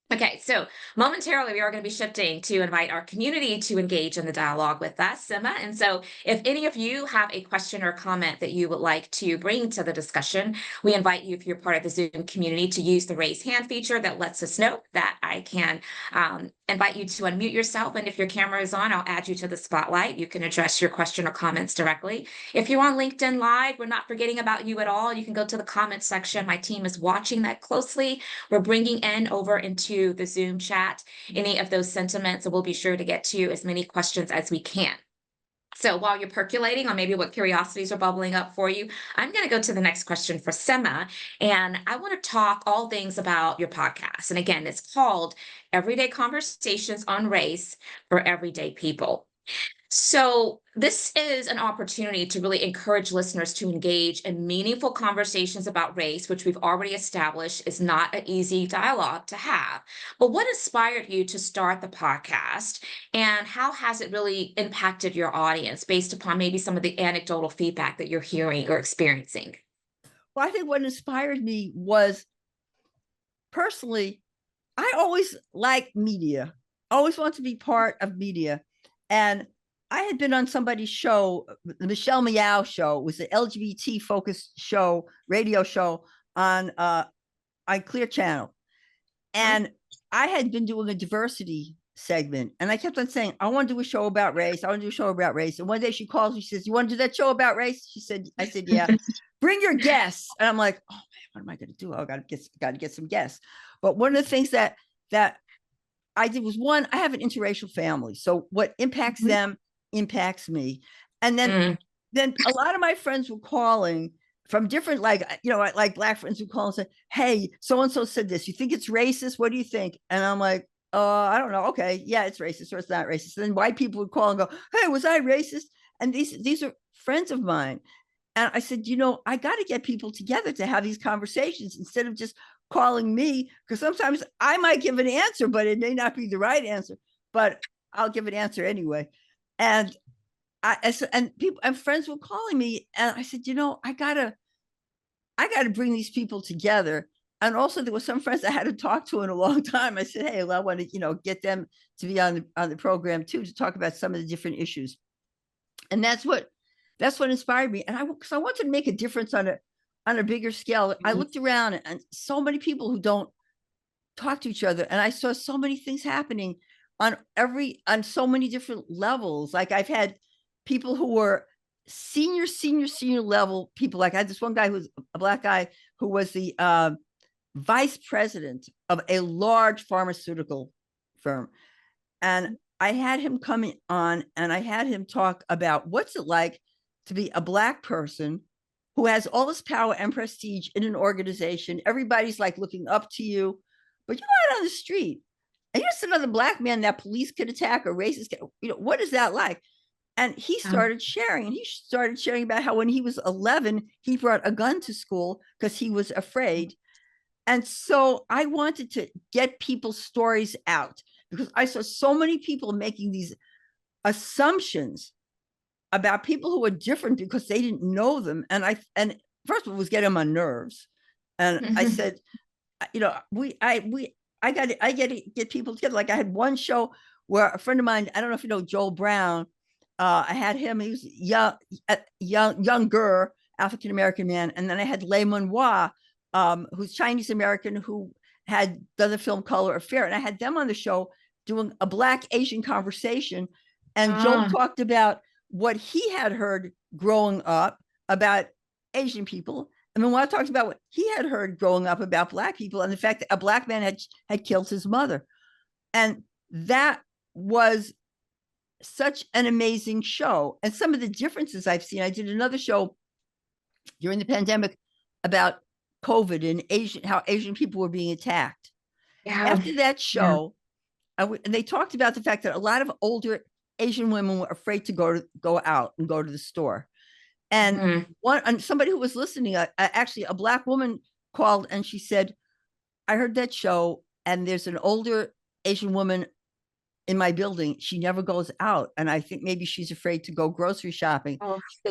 Okay, so momentarily we are going to be shifting to invite our community to engage in the dialogue with us, Simma. And so if any of you have a question or comment that you would like to bring to the discussion, we invite you, if you're part of the Zoom community, to use the raise hand feature that lets us know that I can invite you to unmute yourself. And if your camera is on, I'll add you to the spotlight. You can address your question or comments directly. If you're on LinkedIn Live, we're not forgetting about you at all. You can go to the comments section. My team is watching that closely. We're bringing in over into the Zoom chat any of those sentiments, and we'll be sure to get to as many questions as we can. So while you're percolating on maybe what curiosities are bubbling up for you, I'm going to go to the next question for Simma. And I want to talk all things about your podcast. And again, it's called Everyday Conversations on Race for Everyday People. So, this is an opportunity to really encourage listeners to engage in meaningful conversations about race, which we've already established is not an easy dialogue to have. But what inspired you to start the podcast, and how has it really impacted your audience based upon maybe some of the anecdotal feedback that you're hearing or experiencing? Well, I think what inspired me was personally, I always like media, always want to be part of media. And I had been on somebody's show, the Michelle Meow show. It was an LGBT focused show, radio show on Clear Channel. And I had been doing a diversity segment, and I kept on saying, I want to do a show about race. I want to do a show about race. And one day she calls me, she says, you want to do that show about race? I said, yeah. Bring your guests. And I'm like, oh man, what am I going to do? I got to get some guests. But one of the things that I did was, one, I have an interracial family. So what impacts them impacts me. And then a lot of my friends were calling from different, like Black friends who call and say, hey, so-and-so said this. You think it's racist? What do you think? And I'm like, I don't know. Okay. Yeah, it's racist or it's not racist. And then white people would call and go, hey, was I racist? And these are friends of mine. And I said, I got to get people together to have these conversations instead of just calling me, because sometimes I might give an answer, but it may not be the right answer, but I'll give an answer anyway. And people and friends were calling me, and I said, I gotta bring these people together. And also there were some friends I hadn't talked to in a long time. I said, hey, well, I want to, get them to be on the program too, to talk about some of the different issues. And that's what inspired me. And because I wanted to make a difference on a bigger scale. I looked around, and so many people who don't talk to each other, and I saw so many things happening on so many different levels. Like I've had people who were senior level people. Like I had this one guy who's a Black guy who was the vice president of a large pharmaceutical firm. And I had him come on, and I had him talk about what's it like to be a Black person who has all this power and prestige in an organization. Everybody's like looking up to you, but you're out on the street and you're just another Black man that police could attack or racist. What is that like? And he started sharing, about how when he was 11, he brought a gun to school because he was afraid. And so I wanted to get people's stories out, because I saw so many people making these assumptions about people who were different because they didn't know them. And first of all, it was getting on my nerves. And I said, I got to get people together. Like I had one show where a friend of mine, I don't know if you know Joel Brown, I had him. He was younger African-American man. And then I had Lieberman, who's Chinese American, who had done the film Color Affair. And I had them on the show doing a Black Asian conversation. And Joel talked about what he had heard growing up about Asian people. And then I talked about what he had heard growing up about Black people, and the fact that a Black man had killed his mother. And that was such an amazing show. And some of the differences I've seen, I did another show during the pandemic about COVID and how Asian people were being attacked. After that show, and they talked about the fact that a lot of older Asian women were afraid to go out and go to the store. And somebody who was listening, actually a Black woman called, and she said, I heard that show, and there's an older Asian woman in my building. She never goes out, and I think maybe she's afraid to go grocery shopping.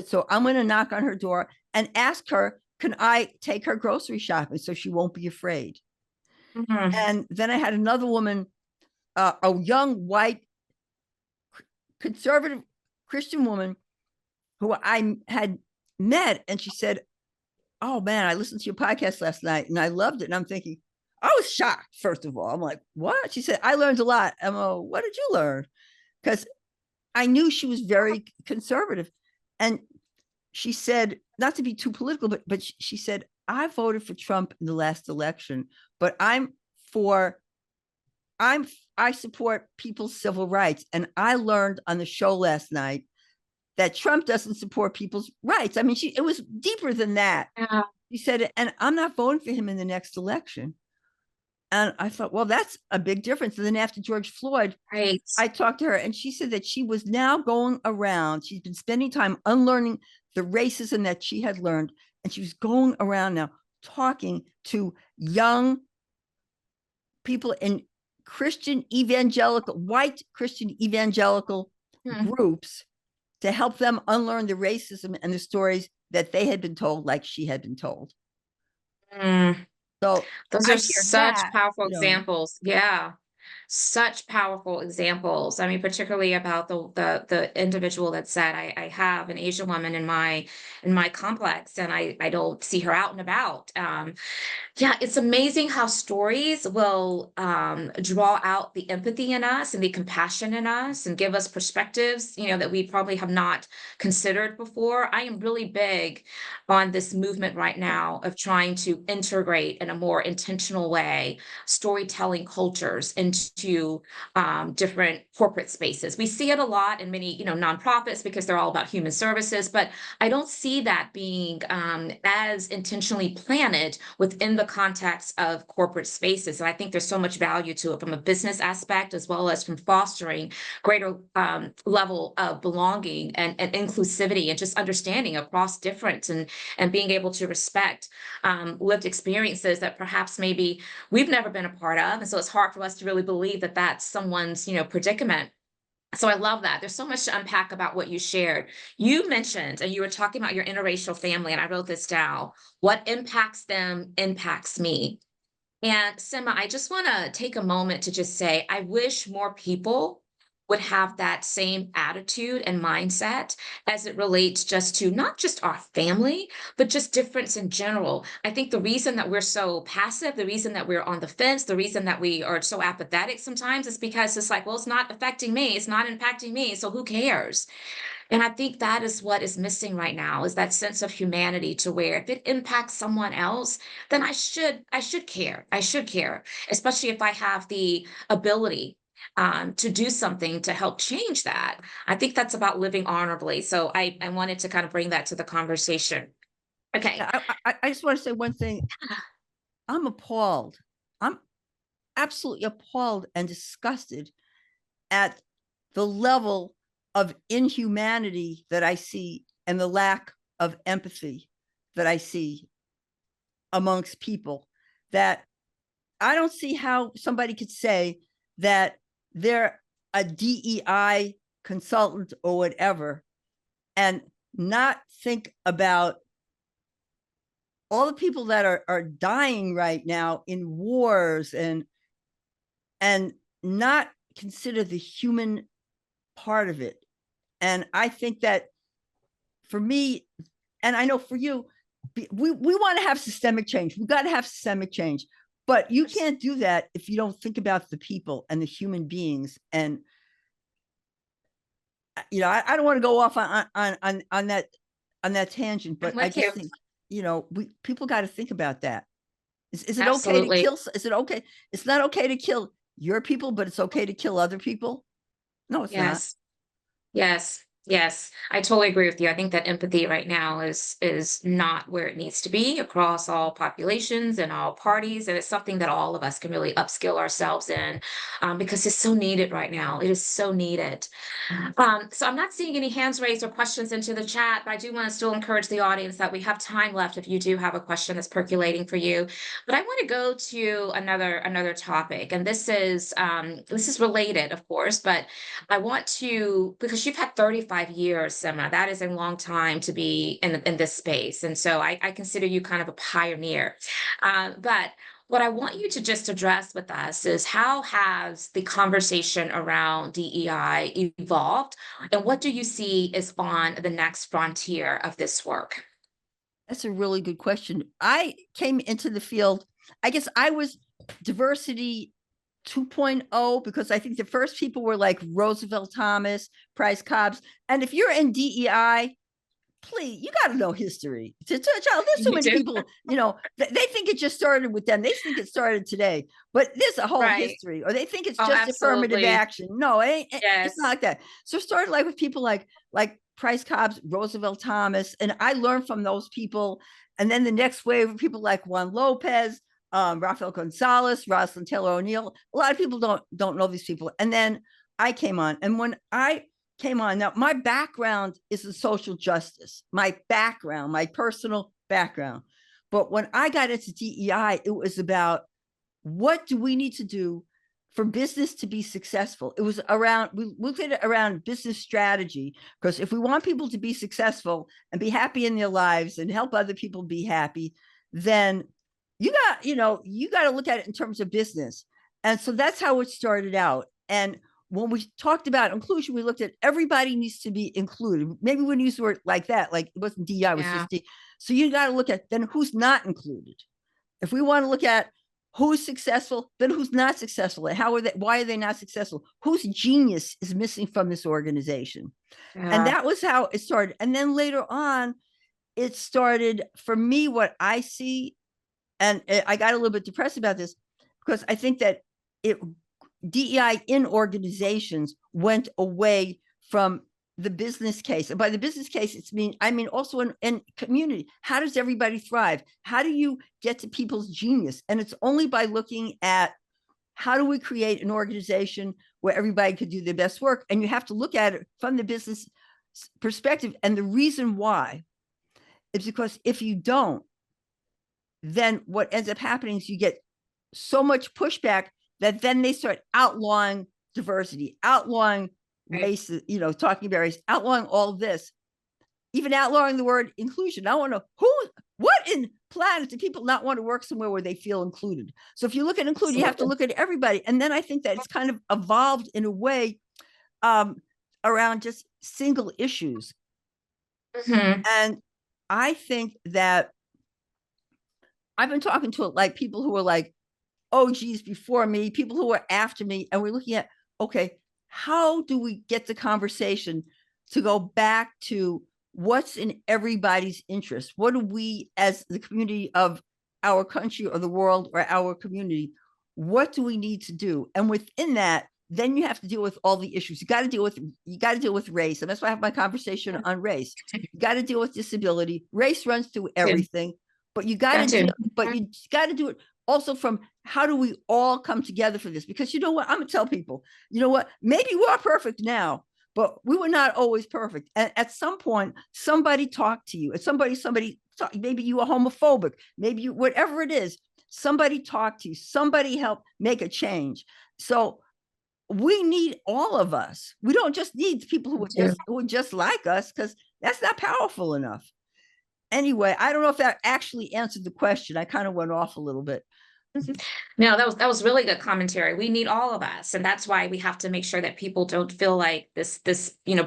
So I'm going to knock on her door and ask her, can I take her grocery shopping so she won't be afraid? And then I had another woman, a young white conservative Christian woman who I had met, and she said, oh man, I listened to your podcast last night and I loved it. And I'm thinking, I was shocked. First of all, I'm like, what? She said, I learned a lot. I'm like, what did you learn? Because I knew she was very conservative. And she said, not to be too political, but she said, I voted for Trump in the last election, but I support people's civil rights. And I learned on the show last night that Trump doesn't support people's rights. I mean, it was deeper than that. Yeah. She said, and I'm not voting for him in the next election. And I thought, well, that's a big difference. And then after George Floyd, Right. I talked to her and she said that she was now going around. She's been spending time unlearning the racism that she had learned. And she was going around now talking to young people in white Christian evangelical groups to help them unlearn the racism and the stories that they had been told, like she had been told. So those are such powerful examples. Yeah. Such powerful examples. I mean, particularly about the individual that said, I have an Asian woman in my complex, and I don't see her out and about. Yeah, it's amazing how stories will draw out the empathy in us and the compassion in us and give us perspectives, that we probably have not considered before. I am really big on this movement right now of trying to integrate in a more intentional way storytelling cultures into different corporate spaces. We see it a lot in many, nonprofits because they're all about human services, but I don't see that being as intentionally planted within the context of corporate spaces. And I think there's so much value to it from a business aspect, as well as from fostering greater level of belonging and inclusivity and just understanding across difference and being able to respect lived experiences that perhaps maybe we've never been a part of. And so it's hard for us to really believe that that's someone's, predicament. So I love that. There's so much to unpack about what you shared. You mentioned, and you were talking about your interracial family, and I wrote this down. What impacts them impacts me. And Simma, I just want to take a moment to just say, I wish more people would have that same attitude and mindset as it relates just to not just our family, but just difference in general. I think the reason that we're so passive, the reason that we're on the fence, the reason that we are so apathetic sometimes is because it's like, well, it's not affecting me, it's not impacting me, so who cares? And I think that is what is missing right now, is that sense of humanity, to where if it impacts someone else, then I should care. I should care, especially if I have the ability to do something to help change that. I think that's about living honorably. So I wanted to kind of bring that to the conversation. Okay. Yeah, I just want to say one thing. I'm appalled. I'm absolutely appalled and disgusted at the level of inhumanity that I see and the lack of empathy that I see amongst people. That I don't see how somebody could say that they're a DEI consultant or whatever and not think about all the people that are dying right now in wars and not consider the human part of it. And I think that for me, and I know for you, we want to have systemic change. We've got to have systemic change, but you can't do that if you don't think about the people and the human beings. And I don't want to go off on that tangent, but I just think people got to think about that. Is it okay to kill? Is it okay? It's not okay to kill your people, but it's okay to kill other people. No, it's not. Yes. Yes, I totally agree with you. I think that empathy right now is not where it needs to be across all populations and all parties, and it's something that all of us can really upskill ourselves in, because it's so needed right now. It is so needed. So I'm not seeing any hands raised or questions into the chat, but I do want to still encourage the audience that we have time left if you do have a question that's percolating for you. But I want to go to another topic, and this is related, of course, but I want to, because you've had 35 years, Simma, that is a long time to be in this space. And so I consider you kind of a pioneer. But what I want you to just address with us is, how has the conversation around DEI evolved? And what do you see is on the next frontier of this work? That's a really good question. I came into the field, I guess I was diversity 2.0, because I think the first people were like Roosevelt Thomas, Price Cobbs. And if you're in DEI, please, you got to know history. There's so many people, they think it just started with them. They think it started today, but there's a whole history, or they think it's just affirmative action. No, it's not like that. So it started like with people like Price Cobbs, Roosevelt Thomas, and I learned from those people. And then the next wave of people like Juan Lopez, Rafael Gonzalez, Rosalind Taylor O'Neill. A lot of people don't know these people. And then I came on. And when I came on, now my background is in social justice, my background, my personal background. But when I got into DEI, it was about what do we need to do for business to be successful. It was around, we looked at it around business strategy, because if we want people to be successful and be happy in their lives and help other people be happy, then you got to look at it in terms of business. And so that's how it started out. And when we talked about inclusion, we looked at everybody needs to be included. Maybe we wouldn't use the word like that, like it wasn't DI, it was just D. So you got to look at then who's not included. If we want to look at who's successful, then who's not successful, and why are they not successful? Whose genius is missing from this organization? And that was how it started. And then later on, it started for me, what I see, and I got a little bit depressed about this because I think that DEI in organizations went away from the business case. And by the business case, I mean also in community. How does everybody thrive? How do you get to people's genius? And it's only by looking at how do we create an organization where everybody could do their best work? And you have to look at it from the business perspective. And the reason why is because if you don't, then what ends up happening is you get so much pushback that then they start outlawing diversity, outlawing race, talking about race, outlawing all this, even outlawing the word inclusion. I want to know what in planet do people not want to work somewhere where they feel included? So if you look at include, you have to look at everybody. And then I think that it's kind of evolved in a way around just single issues. Mm-hmm. And I think that I've been talking to like people who are like OGs before me, people who are after me, and we're looking at, okay, how do we get the conversation to go back to what's in everybody's interest? What do we, as the community of our country or the world or our community, what do we need to do? And within that, then you have to deal with all the issues. You got to deal with race. And that's why I have my conversation on race. You got to deal with disability. Race runs through everything, but you got to do it also from how do we all come together for this? Because you know what, I'm gonna tell people, you know what, maybe we're perfect now, but we were not always perfect. And at some point, somebody talked to you. And maybe you were homophobic, maybe you, whatever it is, somebody talked to you, somebody helped make a change. So we need all of us. We don't just need people who are just like us, because that's not powerful enough. Anyway, I don't know if that actually answered the question. I kind of went off a little bit. No, that was really good commentary. We need all of us, and that's why we have to make sure that people don't feel like this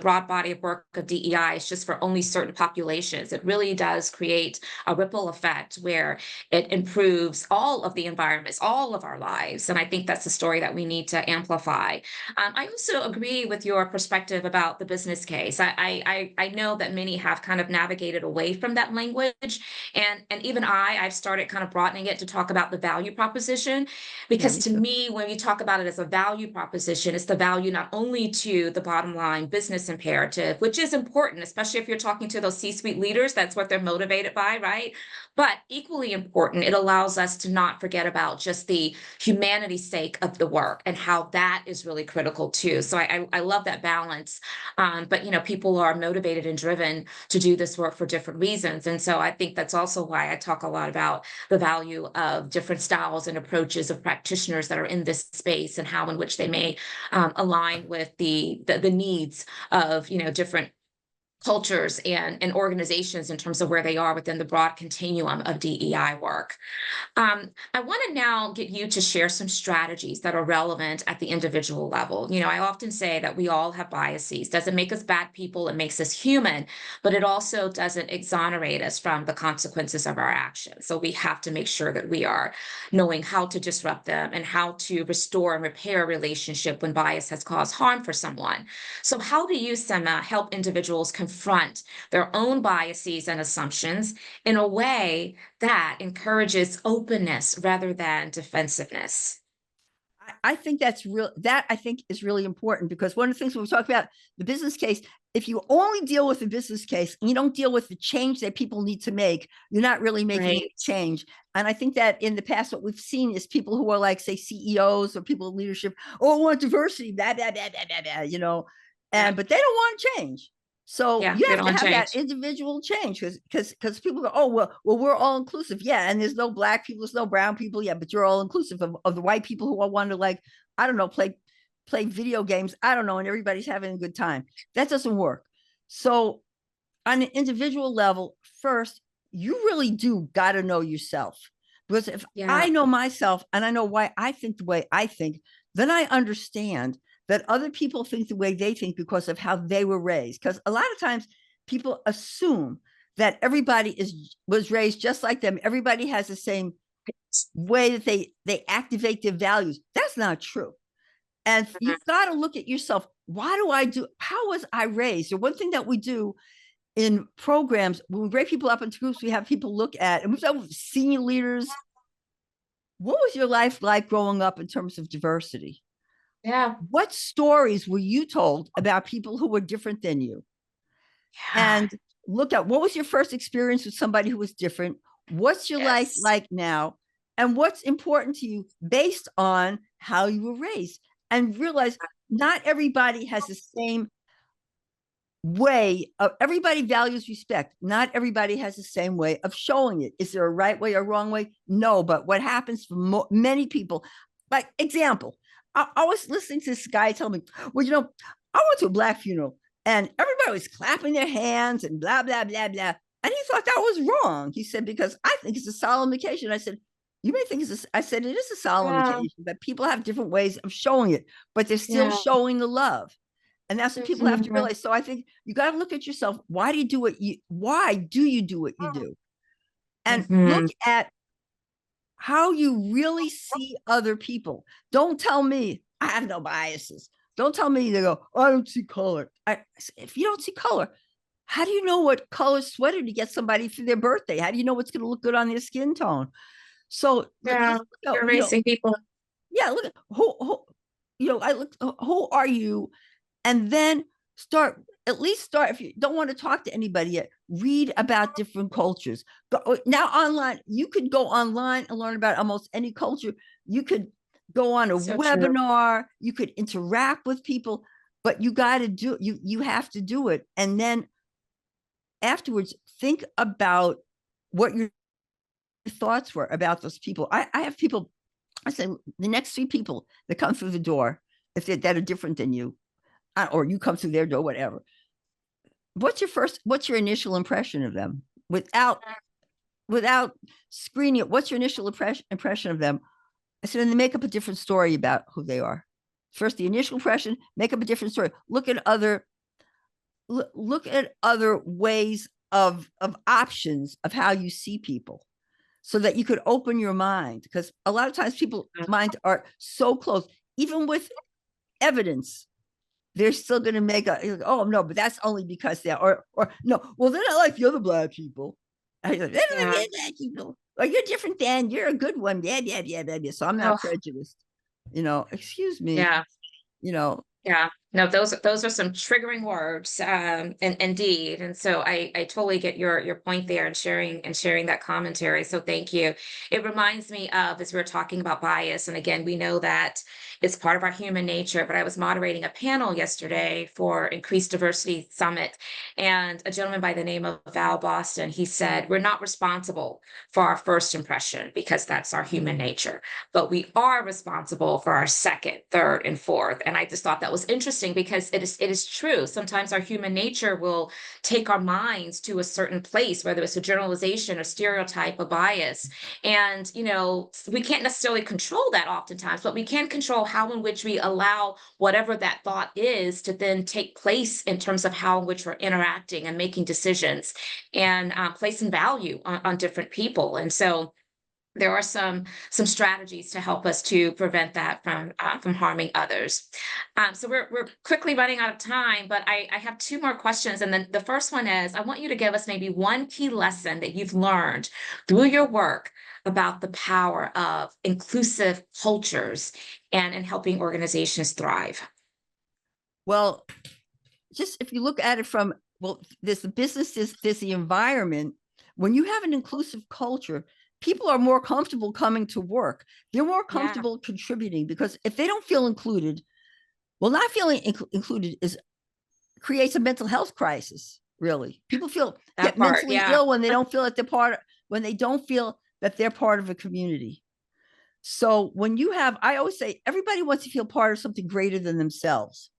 broad body of work of DEI is just for only certain populations. It really does create a ripple effect where it improves all of the environments, all of our lives, and I think that's the story that we need to amplify. I also agree with your perspective about the business case. I know that many have kind of navigated away from that language, and even I've started kind of broadening it to talk about the value proposition, because to me, when you talk about it as a value proposition, it's the value not only to the bottom line business imperative, which is important, especially if you're talking to those C-suite leaders, that's what they're motivated by, right? But equally important, it allows us to not forget about just the humanity's sake of the work and how that is really critical too. So I love that balance. But people are motivated and driven to do this work for different reasons. And so I think that's also why I talk a lot about the value of different styles and approaches of practitioners that are in this space and how in which they may align with the needs of different cultures and organizations in terms of where they are within the broad continuum of DEI work. I want to now get you to share some strategies that are relevant at the individual level. I often say that we all have biases. Doesn't make us bad people, it makes us human, but it also doesn't exonerate us from the consequences of our actions. So we have to make sure that we are knowing how to disrupt them and how to restore and repair a relationship when bias has caused harm for someone. So how do you, Simma, help individuals confront their own biases and assumptions in a way that encourages openness rather than defensiveness? I think that's real. That I think is really important, because one of the things when we talk about the business case, if you only deal with the business case and you don't deal with the change that people need to make, you're not really making any Right. change. And I think that in the past, what we've seen is people who are like, say, CEOs or people in leadership, oh, I want diversity, blah, blah, blah, blah, blah, blah, Yeah. but they don't want change. So Yeah. you They have don't to want have that change. individual change, because people go, oh, well, we're all inclusive. Yeah. And there's no black people, there's no brown people. Yeah, but you're all inclusive of the white people who all want to, like, I don't know, play video games. I don't know. And everybody's having a good time. That doesn't work. So on an individual level, first, you really do got to know yourself. Because if Yeah. I know myself and I know why I think the way I think, then I understand that other people think the way they think because of how they were raised. Because a lot of times people assume that everybody was raised just like them. Everybody has the same way that they activate their values. That's not true. And Mhm. you've got to look at yourself. How was I raised? Or one thing that we do in programs, when we break people up into groups, we have people look at, and we've done with senior leaders, what was your life like growing up in terms of diversity? Yeah. What stories were you told about people who were different than you? Yeah. And look at, what was your first experience with somebody who was different? What's your life Yes. like now? And what's important to you based on how you were raised? And realize not everybody has the same way of, everybody values respect. Not everybody has the same way of showing it. Is there a right way or wrong way? No, but what happens for many people, like example, I was listening to this guy tell me, well, I went to a black funeral and everybody was clapping their hands and blah, blah, blah, blah. And he thought that was wrong. He said, because I think it's a solemn occasion. I said, you may think I said, it is a solemn Yeah. occasion, but people have different ways of showing it, but they're still Yeah. showing the love. And that's what people have to Mhm. realize. So I think you got to look at yourself. Why do you do what you do? And look Mhm. at how you really see other people. Don't tell me I have no biases. Don't tell me they go, oh, I don't see color. If you don't see color, how do you know what color sweater to get somebody for their birthday? How do you know what's going to look good on their skin tone? So Yeah. just You're raising people. yeah, look at I look, who are you? And then at least start, if you don't want to talk to anybody yet, read about different cultures. Now online, you could go online and learn about almost any culture. You could go on a So true. webinar, you could interact with people, but you have to do it. And then afterwards, think about what your thoughts were about those people. I have people, I say, the next 3 people that come through the door, if that are different than you, or you come through their door, whatever. What's your initial impression of them without screening it? What's your initial impression of them? I said, and they make up a different story about who they are. First, the initial impression, make up a different story. Look at other ways of options of how you see people, so that you could open your mind. Because a lot of times people's minds are so closed, even with evidence, they're still going to make oh no, but that's only because they're, or no, well, they're not like the other black people. They're not like the Yeah. other black people. Or you're different than, you're a good one. Yeah, yeah, yeah, yeah, yeah. So I'm Oh, not prejudiced. Excuse me. yeah. You know, Yeah, no, those are some triggering words, and indeed. And so I totally get your point there and sharing that commentary. So thank you. It reminds me of, as we were talking about bias, and again, we know that it's part of our human nature, but I was moderating a panel yesterday for Increased Diversity Summit, and a gentleman by the name of Val Boston, he said, we're not responsible for our first impression because that's our human nature, but we are responsible for our second, third, and fourth. And I just thought that was interesting because it is true. Sometimes our human nature will take our minds to a certain place, whether it's a generalization or stereotype, a bias. And, we can't necessarily control that oftentimes, but we can control how in which we allow whatever that thought is to then take place in terms of how in which we're interacting and making decisions and placing value on different people. And so there are some strategies to help us to prevent that from harming others. So we're quickly running out of time, but I have two more questions. And then the first one is, I want you to give us maybe one key lesson that you've learned through your work about the power of inclusive cultures and in helping organizations thrive. Well, just if you look at it from, well, there's the business, there's the environment. When you have an inclusive culture, people are more comfortable coming to work. They're more comfortable contributing, because if they don't feel included, well, not feeling included creates a mental health crisis. Really, people get mentally ill when they don't feel that they're when they don't feel that they're part of a community. So when you have, I always say, everybody wants to feel part of something greater than themselves.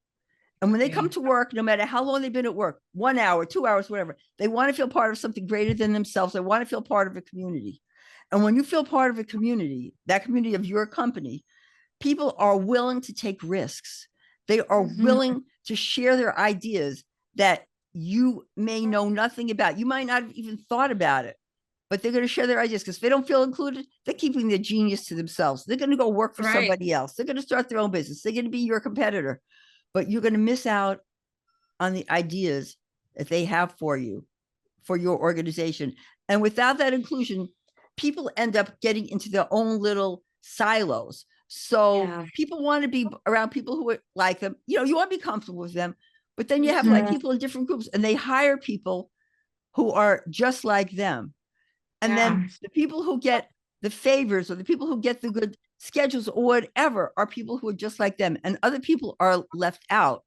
And when they come to work, no matter how long they've been at work, 1 hour, 2 hours, whatever, they want to feel part of something greater than themselves. They want to feel part of a community. And when you feel part of a community, that community of your company, people are willing to take risks. They are willing to share their ideas that you may know nothing about. You might not have even thought about it, but they're going to share their ideas, because if they don't feel included, they're keeping their genius to themselves. They're going to go work for somebody else. They're going to start their own business. They're going to be your competitor, but you're going to miss out on the ideas that they have for you, for your organization. And without that inclusion, people end up getting into their own little silos. So people want to be around people who are like them. You know, you want to be comfortable with them, but then you have like people in different groups, and they hire people who are just like them. And then the people who get the favors, or the people who get the good schedules or whatever, are people who are just like them, and other people are left out.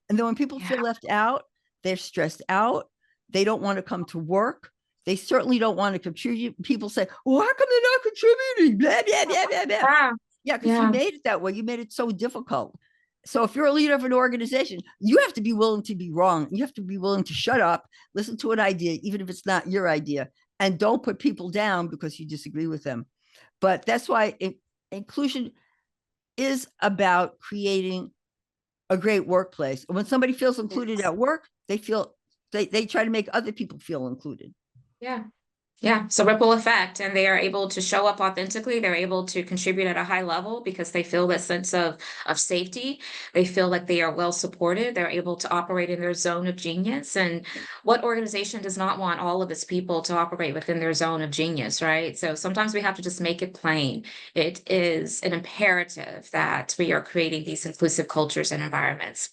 And then when people feel left out, they're stressed out. They don't want to come to work. They certainly don't want to contribute. People say, well, how come they're not contributing? Blah, blah, blah, blah, blah. Yeah, because you made it that way. You made it so difficult. So if you're a leader of an organization, you have to be willing to be wrong. You have to be willing to shut up, listen to an idea, even if it's not your idea, and don't put people down because you disagree with them. But that's why inclusion is about creating a great workplace. And when somebody feels included at work, they try to make other people feel included. Yeah. So ripple effect, and they are able to show up authentically. They're able to contribute at a high level because they feel that sense of safety. They feel like they are well supported. They're able to operate in their zone of genius. And what organization does not want all of its people to operate within their zone of genius, right? So sometimes we have to just make it plain. It is an imperative that we are creating these inclusive cultures and environments.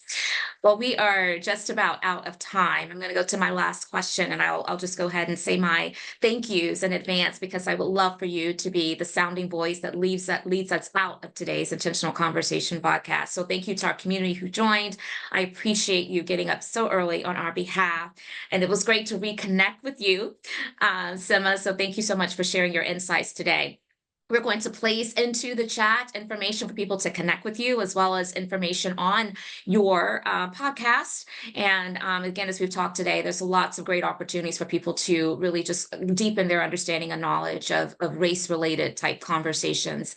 Well, we are just about out of time. I'm going to go to my last question, and I'll just go ahead and say my thank yous in advance, because I would love for you to be the sounding voice that leads us out of today's Intentional Conversation VodCast. So thank you to our community who joined. I appreciate you getting up so early on our behalf, and it was great to reconnect with you, Simma. So thank you so much for sharing your insights today. We're going to place into the chat information for people to connect with you, as well as information on your podcast. And again, as we've talked today, there's lots of great opportunities for people to really just deepen their understanding and knowledge of race-related type conversations.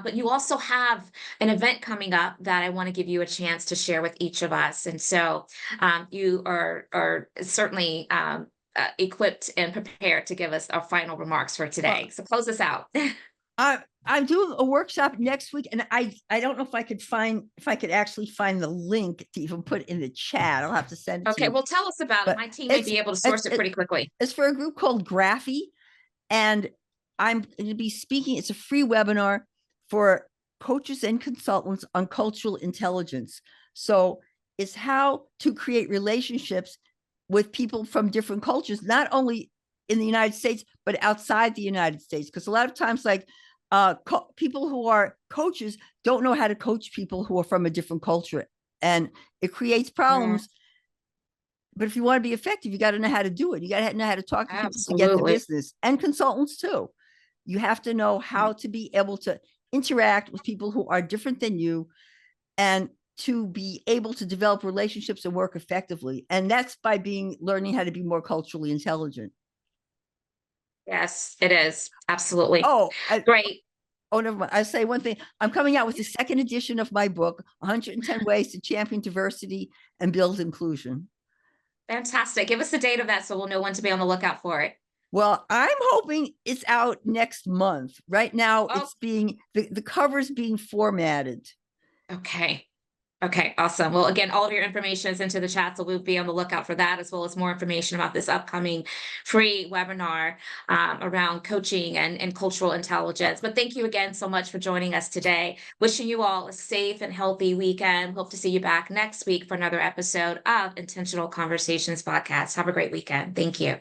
But you also have an event coming up that I want to give you a chance to share with each of us. And so you are certainly equipped and prepared to give us our final remarks for today. So close us out. I'm doing a workshop next week, and I don't know if I could actually find the link to even put in the chat. I'll have to send it to you. Okay, well, tell us about it. My team may be able to source it pretty quickly. It's for a group called Graphy, and I'm going to be speaking. It's a free webinar for coaches and consultants on cultural intelligence. So it's how to create relationships with people from different cultures, not only in the United States, but outside the United States. Because a lot of times, like, people who are coaches don't know how to coach people who are from a different culture, and it creates problems. But if you want to be effective, you got to know how to do it. You got to know how to talk to people to get the business, and consultants too. You have to know how to be able to interact with people who are different than you, and to be able to develop relationships and work effectively. And that's by learning how to be more culturally intelligent. Yes, it is. Absolutely. Great. Oh, never mind. I say one thing. I'm coming out with the second edition of my book, 110 Ways to Champion Diversity and Build Inclusion. Fantastic. Give us the date of that so we'll know when to be on the lookout for it. Well, I'm hoping it's out next month. Right now, Oh, it's being the cover's being formatted. okay. Okay, awesome. Well, again, all of your information is into the chat, so we'll be on the lookout for that, as well as more information about this upcoming free webinar around coaching and cultural intelligence. But thank you again so much for joining us today. Wishing you all a safe and healthy weekend. Hope to see you back next week for another episode of Intentional Conversations VodCast. Have a great weekend. Thank you.